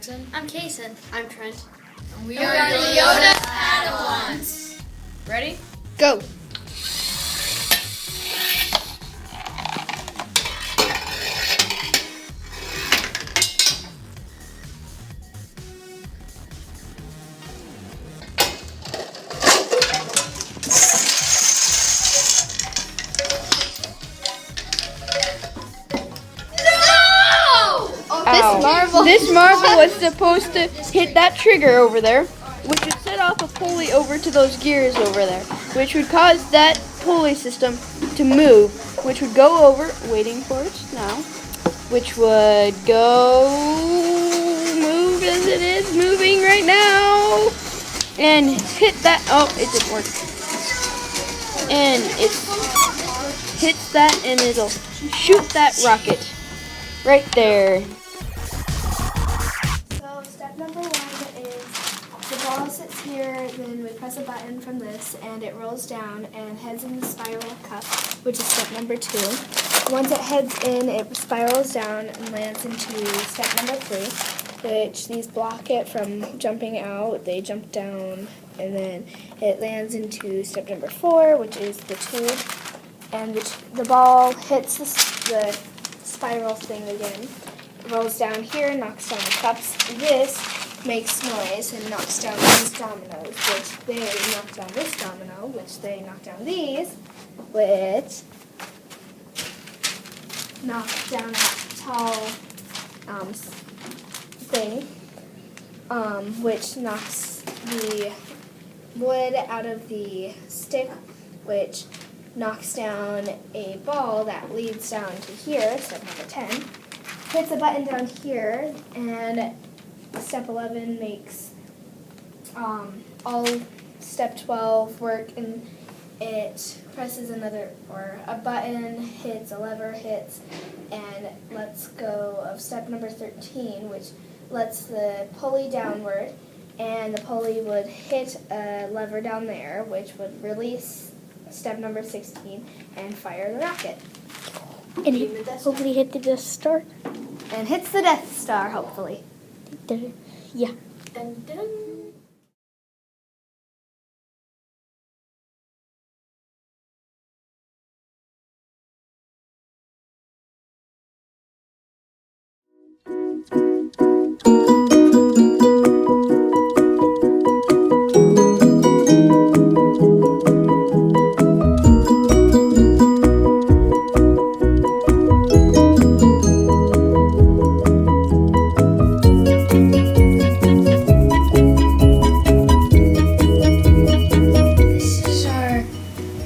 Jackson. I'm Kason. I'm Trent. And we are the Yoda Padawans. Ready? Go! This marble was supposed to hit that trigger over there, which would set off a pulley over to those gears over there, which would cause that pulley system to move, which would go over, waiting for it now, which would go, move as it is moving right now, and hit that, oh, it didn't work, and it hits that and it'll shoot that rocket right there. Step number 1 is the ball sits here, then we press a button from this and it rolls down and heads in the spiral cup, which is step number 2. Once it heads in, it spirals down and lands into step number 3, which these block it from jumping out. They jump down and then it lands into step number 4, which is the tube, and the ball hits the spiral thing again. Rolls down here, knocks down the cups. This makes noise and knocks down these dominoes, which they knock down this domino, which they knock down these, which knock down a tall thing, which knocks the wood out of the stick, which knocks down a ball that leads down to here, step number 10. Hits a button down here, and step 11 makes all step 12 work, and it presses a button hits, a lever hits, and lets go of step number 13, which lets the pulley downward, and the pulley would hit a lever down there, which would release step number 16 and fire the rocket. And hopefully hit the Death Star. And hits the Death Star, hopefully. Yeah. Dun, dun.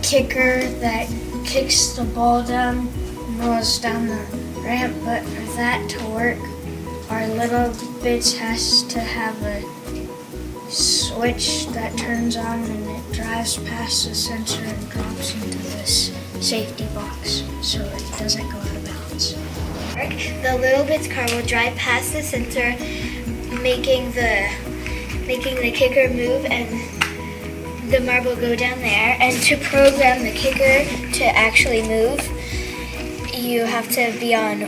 Kicker that kicks the ball down and rolls down the ramp, but for that to work, our little bits has to have a switch that turns on and it drives past the sensor and drops into this safety box so it doesn't go out of bounds. The little bit's car will drive past the sensor, making the kicker move and the marble go down there. And to program the kicker to actually move, you have to be on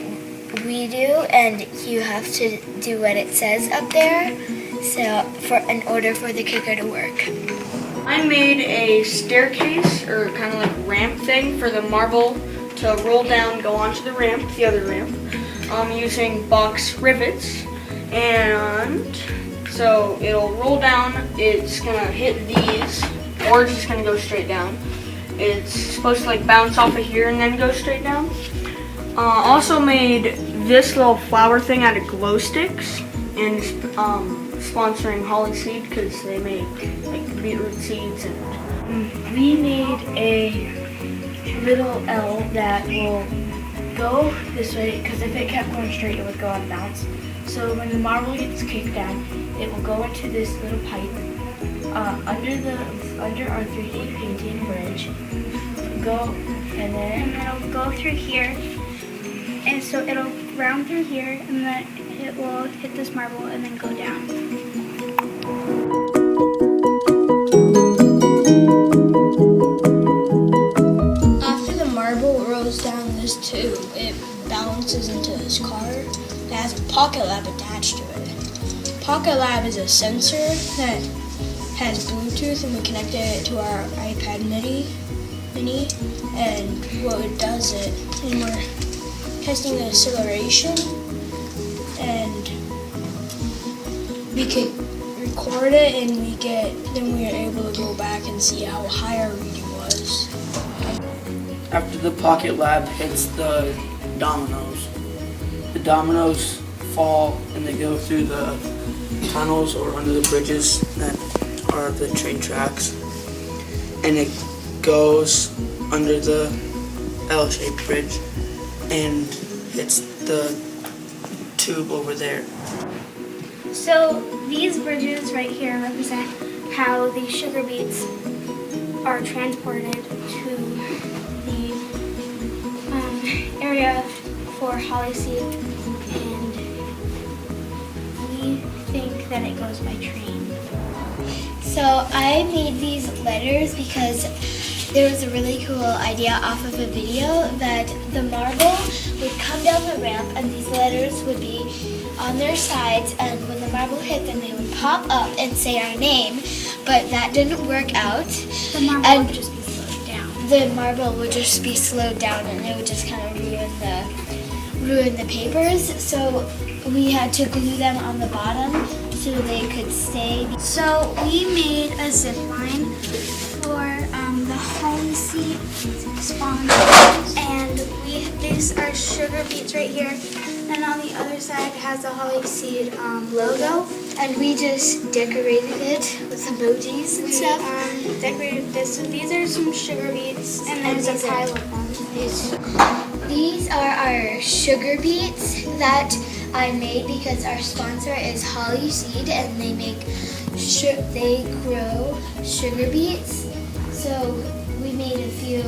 We Do, and you have to do what it says up there. So in order for the kicker to work. I made a staircase or kind of like ramp thing for the marble to roll down, go onto the ramp, the other ramp, using box rivets, and so it'll roll down, it's gonna hit these, or it's just gonna go straight down. It's supposed to like bounce off of here and then go straight down. Also made this little flower thing out of glow sticks, and sponsoring Holly Seed because they make like beetroot seeds. And we made a little L that will go this way because if it kept going straight, it would go out of bounds. So when the marble gets kicked down, it will go into this little pipe under our 3D painting bridge. And then it'll go through here, and so it'll round through here, and then it will hit this marble and then go down. After the marble rolls down this tube, it balances into this car that has a pocket lab attached to it. Pocket Lab is a sensor that has Bluetooth, and we connected it to our iPad mini, and what it does it, and we're testing the acceleration, and we could record it, and then we are able to go back and see how high our reading was. After the Pocket Lab hits the dominoes fall and they go through the tunnels or under the bridges that are the train tracks, and it goes under the L-shaped bridge and hits the tube over there. So these bridges right here represent how the sugar beets are transported to the area for holly seed, and we think that it goes by train. So I made these letters because there was a really cool idea off of a video that the marble would come down the ramp and these letters would be on their sides, and when the marble hit them they would pop up and say our name, but that didn't work out. The marble would just be slowed down. The marble would just be slowed down and it would just kind of ruin the papers, so we had to glue them on the bottom so they could stay. So we made a zip line for the home seat sponsors, and these are sugar beets right here, and on the other side has the holly seed logo, And we just decorated it with emojis and stuff. Decorated this. So these are some sugar beets, and there's a pile of them. These are our sugar beets that I made because our sponsor is Holly Seed, and they grow sugar beets. So we made a few.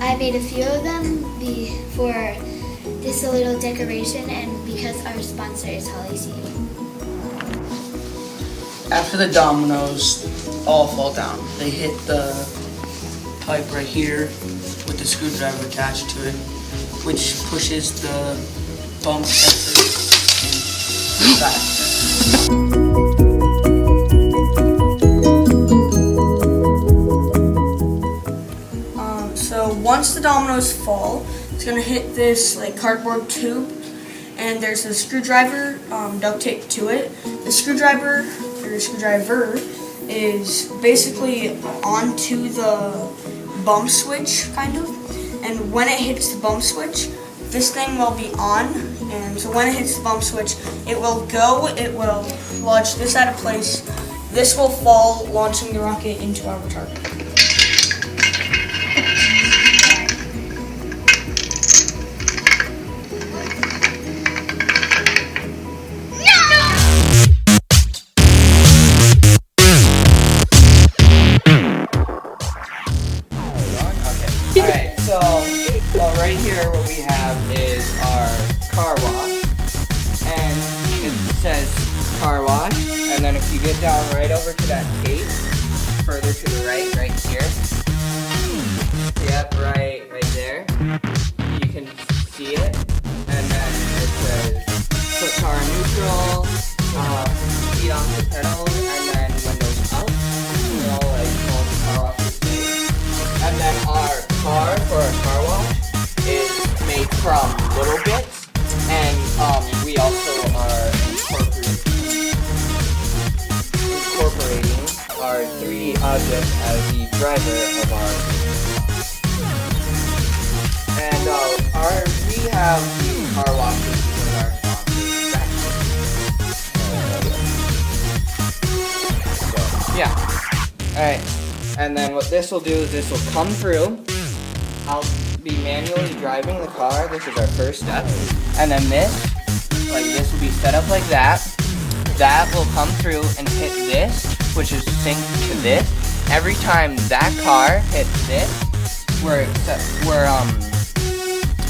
I made a few of them for this little decoration, and because our sponsor is Holly Seed. After the dominoes all fall down, they hit the pipe right here with the screwdriver attached to it, which pushes the bump sensors back. So once the dominoes fall, it's gonna hit this like cardboard tube, and there's a screwdriver duct taped to it. The screwdriver is basically onto the bump switch, kind of, and when it hits the bump switch, this thing will be on, and so when it hits the bump switch, it will launch this out of place, this will fall, launching the rocket into our target. Alright, so right here what we have is our car wash, and it says car wash, and then if you get down right over to that case, further to the right here, yep, right there, you can see it, and then it says put car in neutral, feet off the pedals, and then windows up, like all the car wash is made. And then our car for our car wash is made from little bits, and we also are incorporating our 3D objects as the driver of our car. And we have these car washes with our sponsors. So yeah, all right. And then what this will do is this will come through. I'll be manually driving the car. This is our first step. And then this will be set up like that. That will come through and hit this, which is synced to this. Every time that car hits this, we're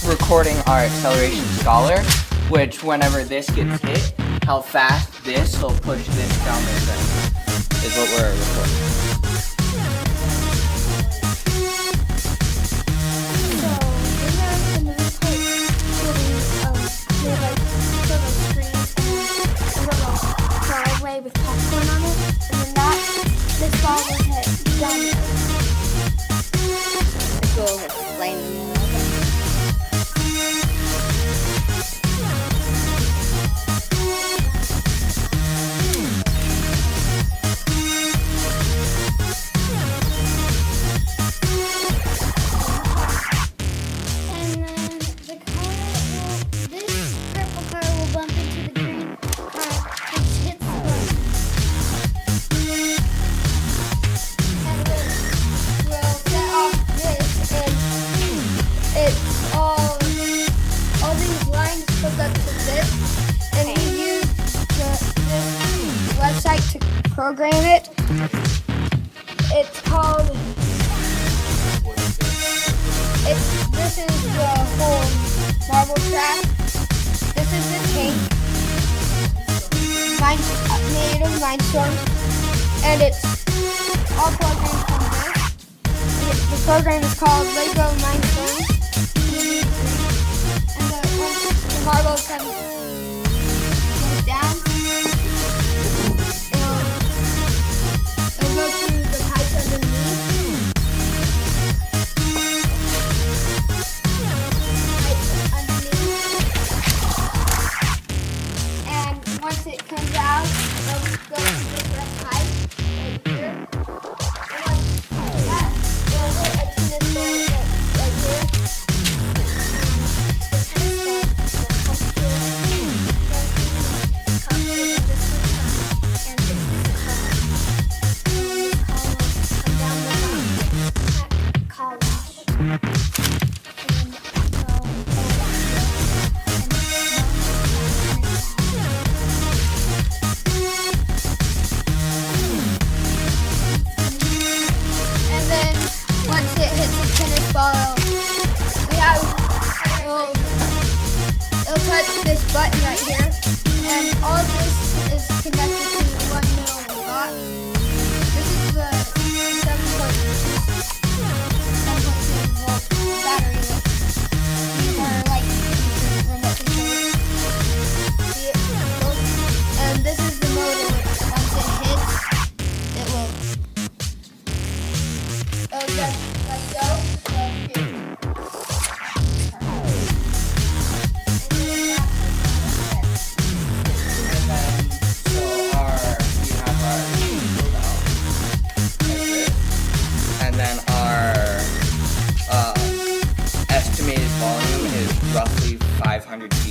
recording our acceleration scholar, which whenever this gets hit, how fast this will push this down the thing is what we're recording. on it, and then this ball will hit down there. Go explain them a little bit. And then the car this purple car will bump into the green car, which hits the button. And then we'll set off this, and it's all these lines hooked up to this, and we use this website to program it. It's called. This is the whole marble track. This is the tank, made of limestone, and it's all programmed from this. The program is called Lego Limestone. And once the marble goes down, it'll go through the pipes underneath. And once it comes out, it'll go to the red pipe right here. And once that, it'll hit a tennis ball right here. The tennis ball will come through. Come through this one and this car. And this car will come down the mountain. Car wash. And go over And then once it hits the tennis ball, it'll touch this button right here, and all this is connected to one little robot. This is the 7.2 volt battery. These are like remote controls. See it? And this is the motor, which once it hits, it will. Oh, just like so. So here. And then our estimated volume is roughly 500 feet